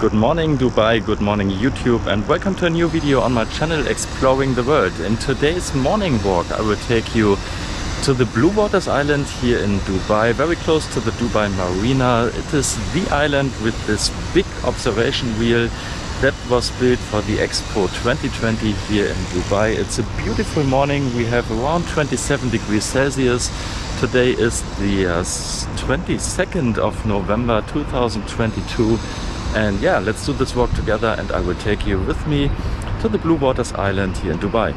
Good morning Dubai, good morning YouTube, and welcome to a new video on my channel Exploring the World. In today's morning walk I will take you to the Bluewater Island here in Dubai, very close to the Dubai Marina. It is the island with this big observation wheel that was built for the Expo 2020 here in Dubai. It's a beautiful morning. We have around 27 degrees Celsius. Today is the 22nd of November 2022. And yeah, let's do this walk together and I will take you with me to the Bluewater Island here in Dubai.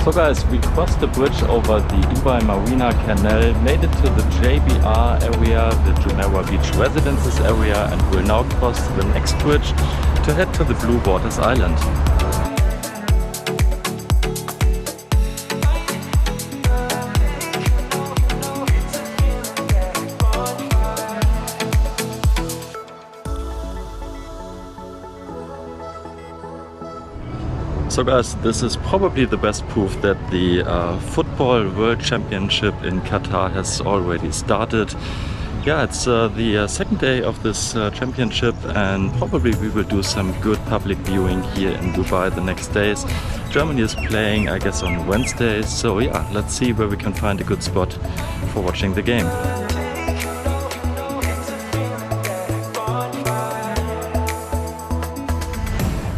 So guys, we crossed the bridge over the Dubai Marina Canal, made it to the JBR area, the Jumeirah Beach residences area, and will now cross the next bridge to head to the Bluewater Island. So guys, this is probably the best proof that the Football World Championship in Qatar has already started. Yeah, it's the second day of this championship, and probably we will do some good public viewing here in Dubai the next days. Germany is playing, I guess, on Wednesday, so yeah, let's see where we can find a good spot for watching the game.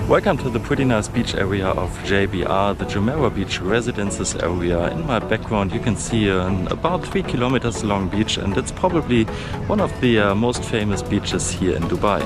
Welcome to the pretty nice beach area of JBR, the Jumeirah Beach residences area. In my background you can see an about 3 kilometers long beach, and it's probably one of the most famous beaches here in Dubai.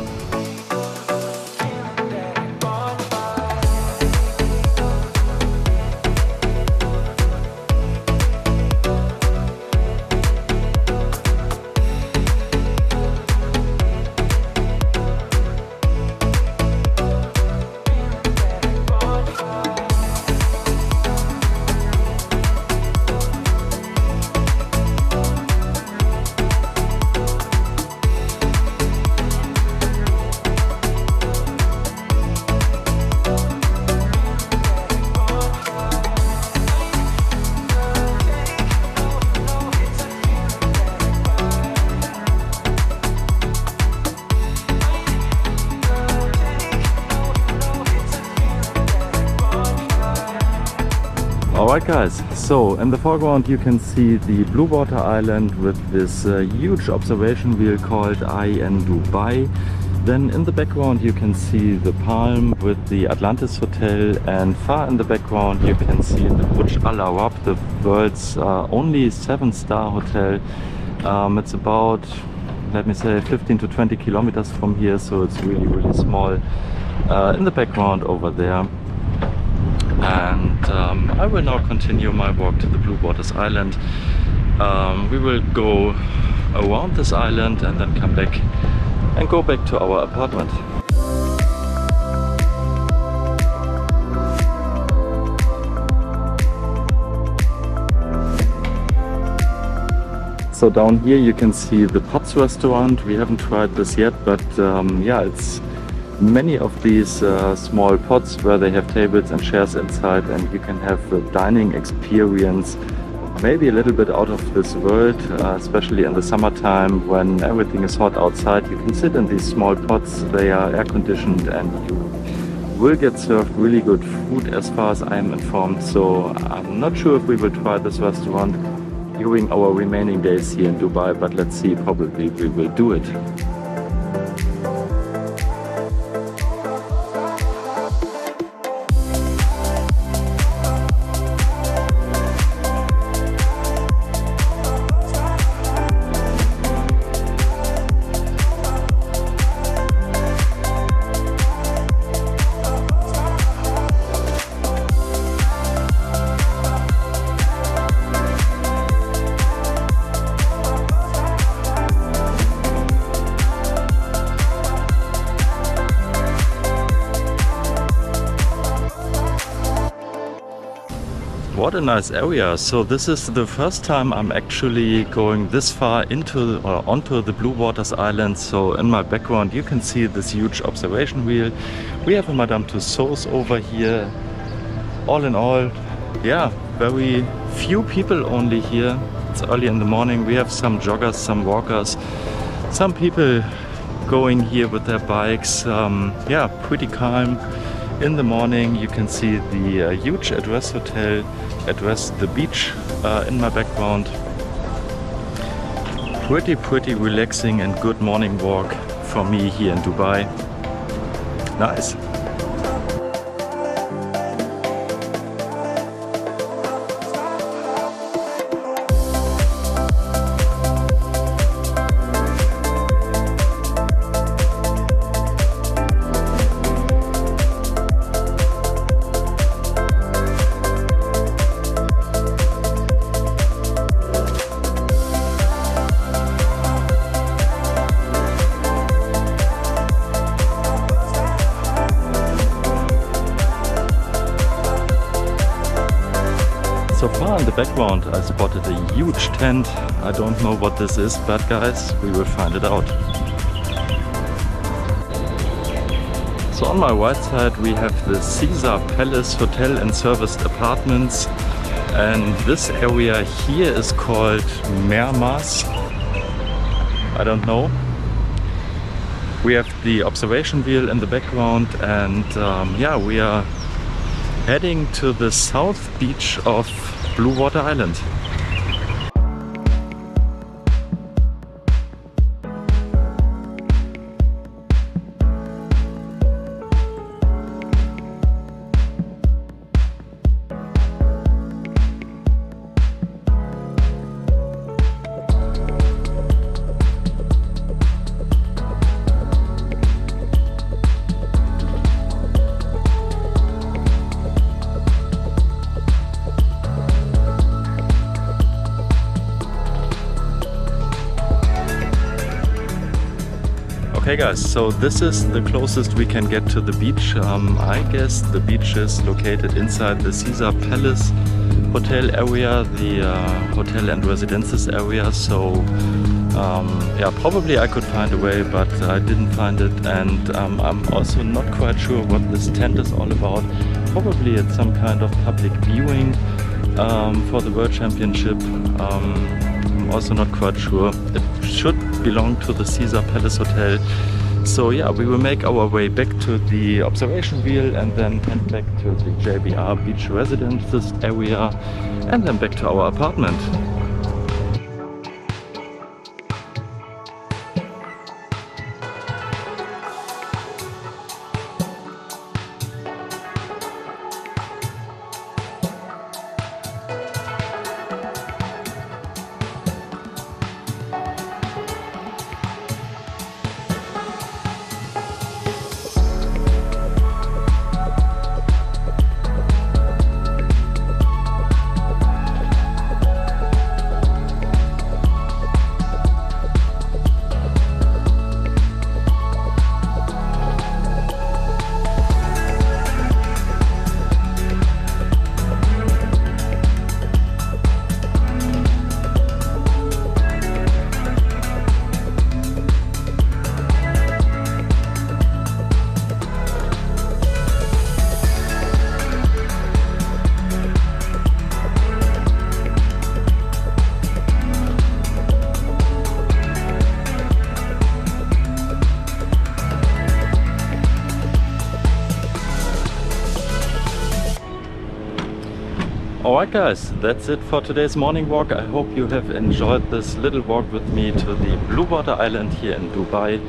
Alright guys, so in the foreground you can see the Bluewater Island with this huge observation wheel called Eye in Dubai. Then in the background you can see the palm with the Atlantis Hotel, and far in the background you can see the Burj Al Arab, the world's only 7-star hotel. It's about, let me say, 15 to 20 kilometers from here, so it's really small in the background over there. And I will now continue my walk to the Bluewater Island. We will go around this island and then come back and go back to our apartment. So down here you can see the Pots restaurant. We haven't tried this yet, but yeah, it's many of these small pots where they have tables and chairs inside, and you can have a dining experience maybe a little bit out of this world, especially in the summertime when everything is hot outside. You can sit in these small pots, they are air conditioned, and you will get served really good food as far as I'm informed, so I'm not sure if we will try this restaurant during our remaining days here in Dubai, but let's see, probably we will do it. What a nice area. So this is the first time I'm actually going this far into or onto the Bluewater Island. So in my background you can see this huge observation wheel. We have a Madame Tussauds over here. All in all, yeah, very few people only here. It's early in the morning. We have some joggers, some walkers, some people going here with their bikes. Yeah, pretty calm. In the morning you can see the huge Address Hotel, Address the beach in my background. Pretty relaxing and good morning walk for me here in Dubai. Nice. So far in the background I spotted a huge tent. I don't know what this is, but guys, we will find it out. So on my right side we have the Caesar Palace Hotel and Serviced Apartments, and this area here is called Mermas. I don't know. We have the observation wheel in the background, and yeah, we are heading to the south beach of Bluewater Island. Okay guys, so this is the closest we can get to the beach. I guess the beach is located inside the Caesar Palace hotel area, the hotel and residences area. So yeah, probably I could find a way, but I didn't find it, and I'm also not quite sure what this tent is all about. Probably it's some kind of public viewing for the World Championship. I'm also not quite sure. It should belong to the Caesar Palace Hotel. So yeah, we will make our way back to the observation wheel and then head back to the JBR Beach residences area and then back to our apartment. Alright guys, that's it for today's morning walk. I hope you have enjoyed this little walk with me to the Bluewater Island here in Dubai.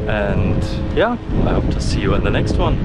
And yeah, I hope to see you in the next one.